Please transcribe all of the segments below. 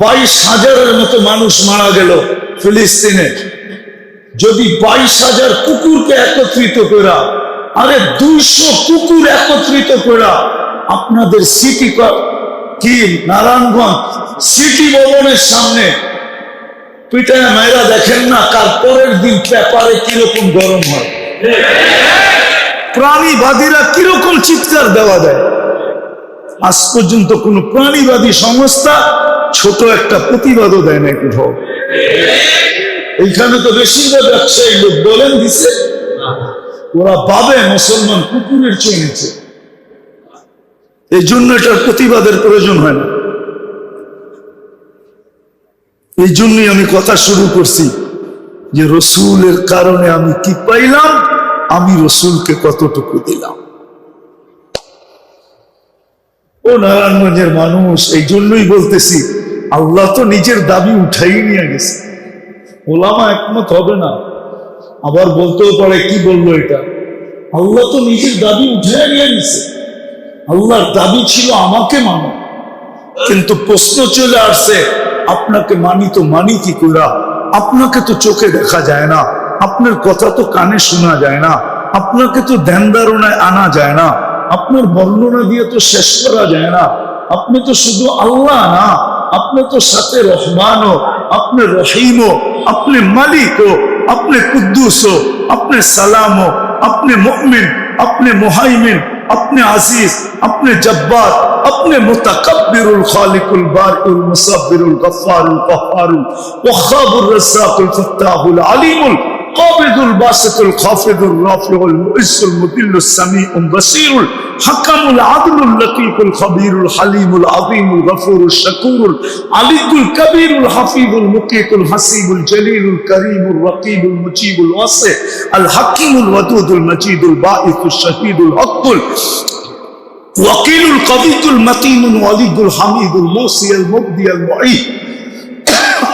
22,000-এর মতো মানুষ মারা গেল ফিলিস্তিনে। যদি 22,000 কুকুরকে একত্রিত করা, আরে 200 কুকুর একত্রিত করা আপনাদের সিটি কি নারায়ণগঞ্জ সিটি ভবনের সামনে পিটায় মায়েরা দেখেন না, কার পরের দিন পেপারে কিরকম গরম হয়, প্রাণীবাদীরা কিরকম চিৎকার দেওয়া দেয়। আজ পর্যন্ত কোন প্রাণীবাদী সংস্থা ছোট একটা প্রতিবাদও দেয় না কোথাও। এইখানে তো বেশিরভাগ ব্যবসায়ী লোক বলেন দিছে, ওরা ভাবে মুসলমান কুকুরের চেয়ে নিচ্ছে, এই জন্য এটার প্রতিবাদের প্রয়োজন হয় না। এই জন্যই আমি কথা শুরু করছি যে রসুলের কারণে আমি কি পাইলাম, আমি রসুলকে কতটুকু দিলাম। ও নারায়ণগঞ্জের মানুষ, এই জন্যই বলতেছি আল্লাহ তো নিজের দাবি উঠাই নিয়ে গেছে, ওলামা একমত হবে না। আবার বলতেও পারে কি বললো এটা, আল্লাহ তো নিজের দাবি উঠাই নিয়ে গেছে। আল্লাহর দাবি ছিল আমাকে মানো, কিন্তু প্রশ্ন চলে আসছে আপনাকে মানি তো মানি কি করে? আপনাকে তো চোখে দেখা যায় না, আপনার কথা তো কানে শোনা যায় না, আপনাকে তো ধ্যান ধারণায় আনা যায় না, আপনার বর্ণনা দিয়ে তো শেষ করা যায় না। আপনি তো শুধু আল্লাহ না, আপনি তো সাথে রহমানও, আপনি রহিমও, আপনি মালিকও, আপনি কুদ্দুসও, আপনি সালামও, আপনি মুমিন, আপনি মুহাইমিন, अपने अजीज, अपने जब्बार, अपने मुतकब्बिरुल खालिकुल बारिकुल मुसब्बिरुल गफ्फारुल कफ्फारुल वख्खाबुर रज़्ज़ाकुल फत्ताहुल अलीमुल काबिदुल बासितुल खाफिदुल राफिउल मुइस्सुल मुदिल्लुस समीउल बसीरुल हक्मुल आदिलुल लतीफुल खबीरुल हलीमुल अज़ीमुल गफूरुल शकूरुल अलीकुल कबीरुल हफीजुल मुकीतुल हसीबुल जलीलुल करीमुल रकीबुल मुजीबुल वासी अल हकीमुल वदूदुल मजीदुल बाइसुल शहीदुल हक्कुल वकीलुल कवीयुल मतीनुल वलीयुल हमीदुल मूसियल मुब्दियल मुईद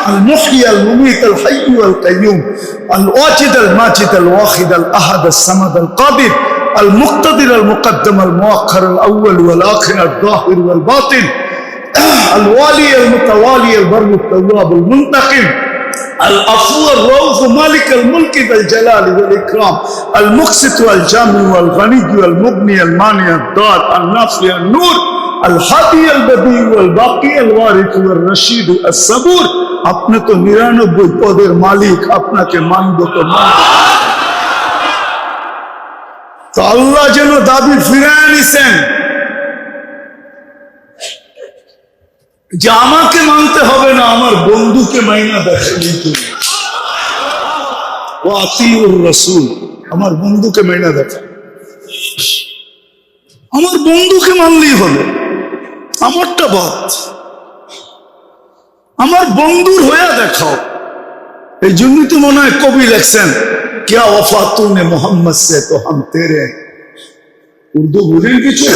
المحيي المميت الحي القيوم الواجد الماجد الواحد الأحد الصمد القادر المقتدر المقدم المؤخر الأول والآخر الظاهر والباطن الوالي المتوالي البر التواب المنتقم العفو الرؤوف مالك الملك ذا الجلال والإكرام المقسط والجامع والغني والمغني المانع الضار النافع النور الهادي البديع والباقي الوارث والرشيد الصبور। আপনি তো 99 পদের মালিক, আপনাকে মানব তো মানব। তো আল্লাহ যেন দাবি ফিরিয়ে নিছেন যে আমাকে মানতে হবে না, আমার বন্ধুকে মাইনা দেখেন। ও আতিউর রাসূল, আমার বন্ধুকে মাইনা দেখেন, আমার বন্ধুকে মানলেই হবে, আমারটা বাদ, আমার বন্ধুর হয়ে দেখাও। এই জন্যই তো মনে হয় কবি লেখছেন क्या वफा तूने मोहम्मद से तो हम तेरे। উর্দু বুঝেন কিছু?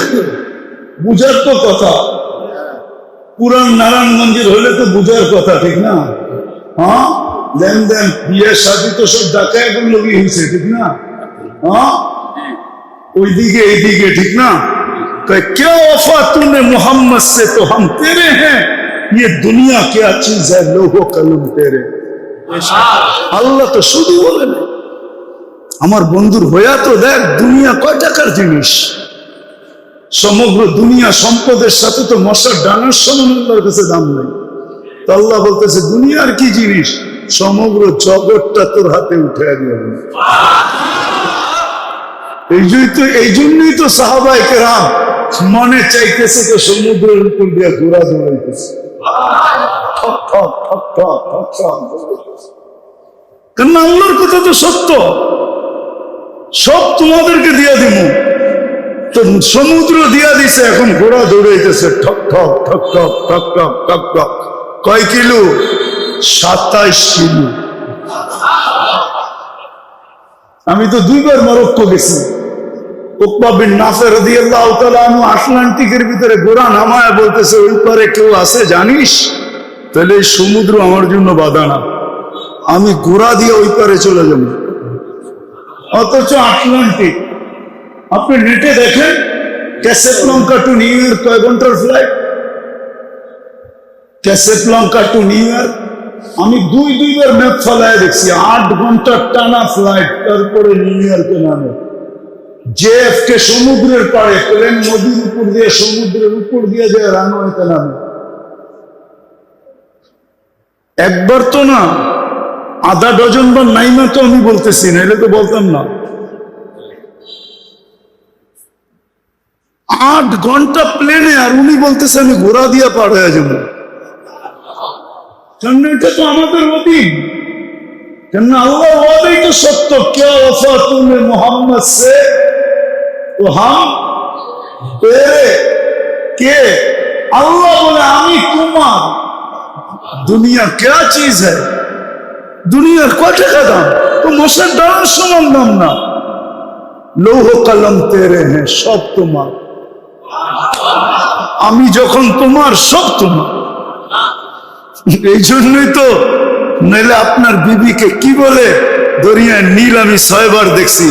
বুঝার তো কথা, পুরান নারায়ণগঞ্জের হলে তো বুঝার কথা, ঠিক না? হ্যাঁ, লেনদেন বিয়ে শাদী তো সব ঢাকায় এখন লোকই হয়েছে, ঠিক না? হ্যাঁ, ওইদিকে এইদিকে, ঠিক না? क्या वफा तूने मोहम्मद से तो हम तेरे हैं, ये दुनिया क्या चीज है लोहो कलम तेरे। আল্লাহ তো শুধু বলেন আমার বন্ধুর হইয়া তো দেখ দুনিয়া কয় টাকার জিনিস, সমগ্র দুনিয়া সম্পদের সাথে তো মশার ডানার সমান আল্লাহর কাছে দাম নেই। তো আল্লাহ বলতেছে দুনিয়ার কি জিনিস, সমগ্র জগৎটা তোর হাতে উঠে দিবে। এই জন্যই তো সাহাবায়ে কেরাম মনে চাইতেছে তো সমুদ্রের উপর দিয়ে ঘোড়া দৌড়াইতেছে, কারণ আল্লাহর কথা তো সত্য, সব তোমাদেরকে দিয়া দিব। তো সমুদ্র দিয়া দিছে, এখন ঘোড়া দৌড়াইতেছে ঠক ঠক ঠক ঠক ঠক ঠক ঠক ঠক। কয় কিলো? 27 কিলো। আমি তো 2 বার মরক্কো গেছি। উকবা বিন নাফে রাদিয়াল্লাহু তাআলা আনহু আটলান্টিকের ভিতরে ঘোড়া নামায় বলতেছে ওই পারে কেউ আছে জানিস? তাহলে এই সমুদ্র আমার জন্য বাধা না, আমি ঘোড়া দিয়ে ওই পারে চলে যাব। অথচ আটলান্টিক, আপনি নেটে দেখেন ক্যাসেবলাঙ্কা টু নিউ ইয়র্ক কয় ঘন্টার ফ্লাইট, ক্যাসেব্লাঙ্কা টু নিউ ইয়র্ক আমি দুইবার ম্যাপ ফেলায় দেখছি, 8 ঘন্টার টানা ফ্লাইট, তারপরে নিউ ইয়র্কে নামে। জেএফকে সমুদ্রের পাড়ে, প্লেন নদীর উপর দিয়ে সমুদ্রের উপর দিয়ে যায় রানওয়েতে নামে। একবার তো না, আধা ডজন বার নাইমা তো আমি বলতেছি না, এলে তো বলতাম না। 8 ঘন্টা প্লেনে, আর উনি বলতেছে আমি ঘোড়া দিয়া পার হয়ে যাবো। কেন এটা তো আমাদের অধীন, কেন আল্লাহ ওয়াদাই তো সত্য, क्या वफा तूने मोहम्मद से तो हम तेरे, के আল্লাহ বলে আমি তোমার। দুনিয়া क्या चीज है? দুনিয়ার কয় টাকা দাম? তো মশার ডানার সমান দাম না। লৌহ কলম তেরে হ্যাঁ, সব তোমার। আমি যখন তোমার, সব তোমার। এই জন্যই তো, নাইলে আপনার বিবিকে কি বলে দরিয়ায় নীল আমি 6 বার দেখছি,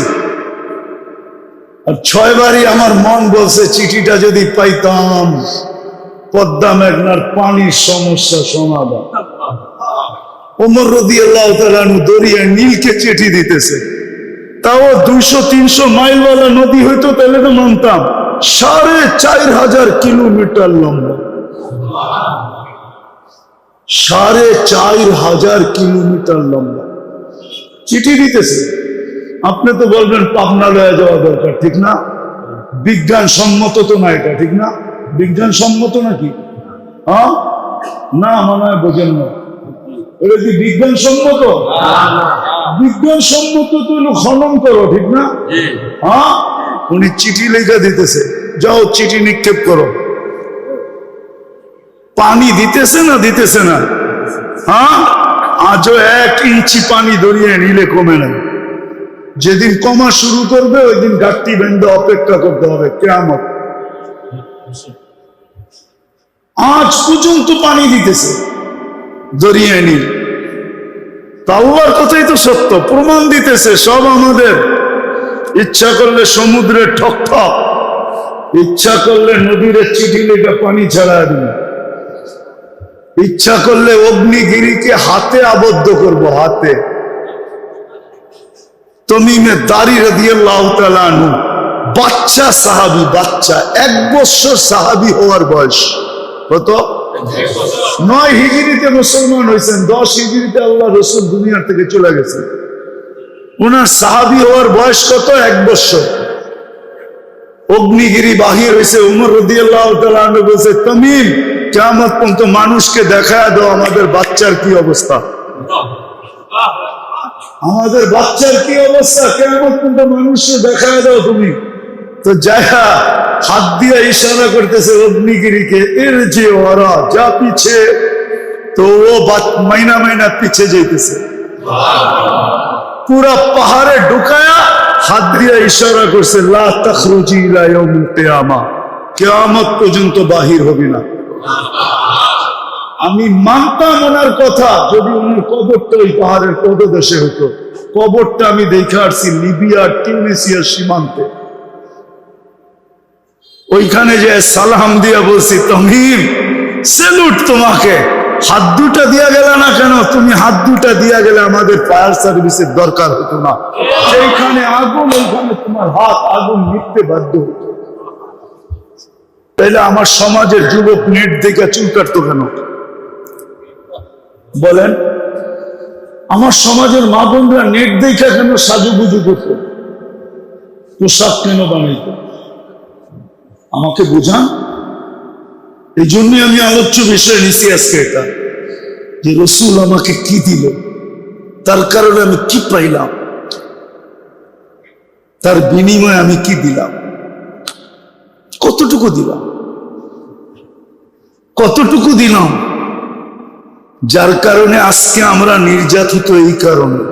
আর 6 বারই আমার মন বলছে চিঠিটা যদি পাইতাম, পদ্মা মেঘনার পানির সমস্যা সমাধান। ওমর রাদিয়াল্লাহু তাআলা আনহু দরিয়ায় নীলকে চিঠি দিতেছে, তাও 200-300 মাইলওয়ালা নদী হইতো তাহলে তো মানতাম। 4500 কিলোমিটার লম্বা, 4500 কিলোমিটার লম্বা চিঠি দিতেছে। আপনি তো বলবেন পাবনা লয়ে যাওয়া দরকার, ঠিক না? বিজ্ঞান সম্মত তো না এটা, ঠিক না? বিজ্ঞান সম্মত নাকি? হ্যাঁ না, মনে হয় বোঝেন না। এটা কি বিজ্ঞান সম্মত? বিজ্ঞান সম্মত তো হলো খনন করো, ঠিক না? হ্যাঁ, উনি চিঠি লেখা দিতেছে, যাও চিঠি নিক্ষেপ করো। পানি দিতেছে না, দিতেছে না? হ্যাঁ, আজও 1 ইঞ্চি পানি দরিয়ায় নিলে কমে না। যেদিন কমা শুরু করবে ওই দিন ঘাটতি বেঁধে অপেক্ষা করতে হবে কিয়ামত। আজ পর্যন্ত পানি দিতেছে দরিয়ায় নীল। আল্লাহর কথাই তো সত্য, প্রমাণ দিতেছে সব আমাদের। ইচ্ছা করলে সমুদ্রে ঠক ঠক, ইচ্ছা করলে নদীর চিঠি লেখা পানি ছাড়া দিন, ইচ্ছা করলে অগ্নিগিরিকে হাতে আবদ্ধ করব, হাতে। তমিমে দারি রাদিয়াল্লাহু তাআলা আনহু, বাচ্চা সাহাবী, বাচ্চা 1 বছর সাহাবী হওয়ার বয়স কত? 9 হিজরিতে মুসলমান হয়েছেন, 10 হিজরিতে আল্লাহ রাসূল দুনিয়া থেকে চলে গেছেন। ওনার সাহাবী হওয়ার বয়স কত? 1 বছর। অগ্নিগিরি বাহির হয়েছে। উমর রাদিয়াল্লাহু তাআলা আনহু বলছে, তমিম, কিয়ামত পর্যন্ত মানুষকে দেখায় দাও আমাদের বাচ্চার কি অবস্থা, আমাদের বাচ্চার কি অবস্থা, কিয়ামত পর্যন্ত মানুষকে দেখায় দাও তুমি। তো যায়া হাত দিয়ে ইশারা করতেছে অগ্নিগিরিকে, এর যে ওরা যা পিছে, তো ও মাইনা মাইনা পিছে যাইতেছে। পুরা পাহাড়ে ঢুকায়া হাত দিয়ে ইশারা করছে, লা তাখরুজি ইলা ইয়াউমিল কিয়ামা, কিয়ামত পর্যন্ত বাহির হবি না। আমি মানতাম ওনার কথা যদি ওনার কবরটা ওই পাহাড়ের পদদেশে হতো। কবরটা আমি দেখে আসছি লিবিয়া টিউনিসিয়ার সীমান্তে। ওইখানে যে সালাম দিয়া বলছি, তমিম সেলুট তোমাকে, হাত দুটা দিয়া গেল না কেন? তুমি হাত দুটা দিয়া গেলে আমাদের ফায়ার সার্ভিসের দরকার হতো না। সেইখানে আগুন, ওইখানে তোমার হাত আগুন নিতে বাধ্য হতো। তাইলে আমার সমাজের যুবক নেট দেখে চুল কাটতো কেন বলেন? আমার সমাজের মা বোনরা নেট দেখে কেন সাজুগুজু করতো, পোশাক কেন বানাইত? আমাকে বুঝান। এই জন্য আমি আলোচ্য বিষয় নিছি আজকে এটা, যে রসুল আমাকে কি দিল, তার কারণে আমি কি পাইলাম, তার বিনিময়ে আমি কি দিলাম, কতটুকু দিলাম, কতটুকু দিলাম, যার কারণে আজকে আমরা নির্যাতিত। এই কারণে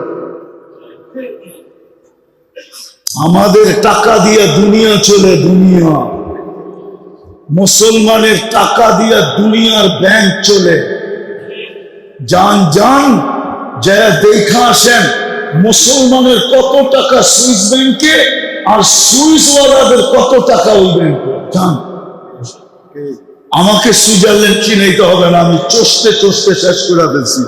আমাদের টাকা দিয়ে দুনিয়া চলে, দুনিয়া। মুসলমানের টাকা দিয়ে দুনিয়ার ব্যাংক চলে। যান যান যা দেখা আসেন মুসলমানের কত টাকা সুইস ব্যাংকে, আর সুইস ওয়ালাদের কত টাকা ওই ব্যাংকে। যান, আমাকে সুইজারল্যান্ড চিনাইতে হবে না, আমি চষতে চষতে শেষ করে ফেলছি।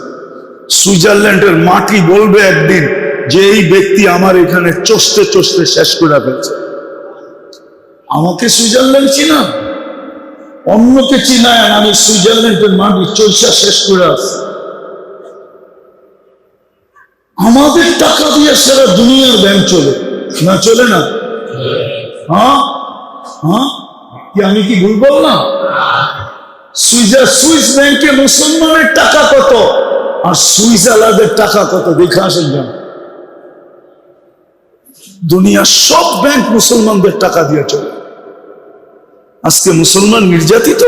সুইজারল্যান্ডের মাটি বলবে একদিন যে এই ব্যক্তি আমার এখানে চষতে চষতে শেষ করে ফেলছে। আমাকে সুইজারল্যান্ড চিনা, অন্যকে চিনায় আমি সুইজারল্যান্ডের মাটি চষা শেষ করে আসছি। আমাদের টাকা দিয়ে সারা দুনিয়ার ব্যাংক চলে না, চলে না? হ্যাঁ হ্যাঁ, কি আমি কি ভুল বললাম? সুইস ব্যাংকে মুসলমানের টাকা কত আর সুইজারল্যান্ডের টাকা কত দেখে আসেন কেন? দুনিয়ার সব ব্যাংক মুসলমানদের টাকা দিয়ে চলে। আজকে মুসলমান নির্যাতিত।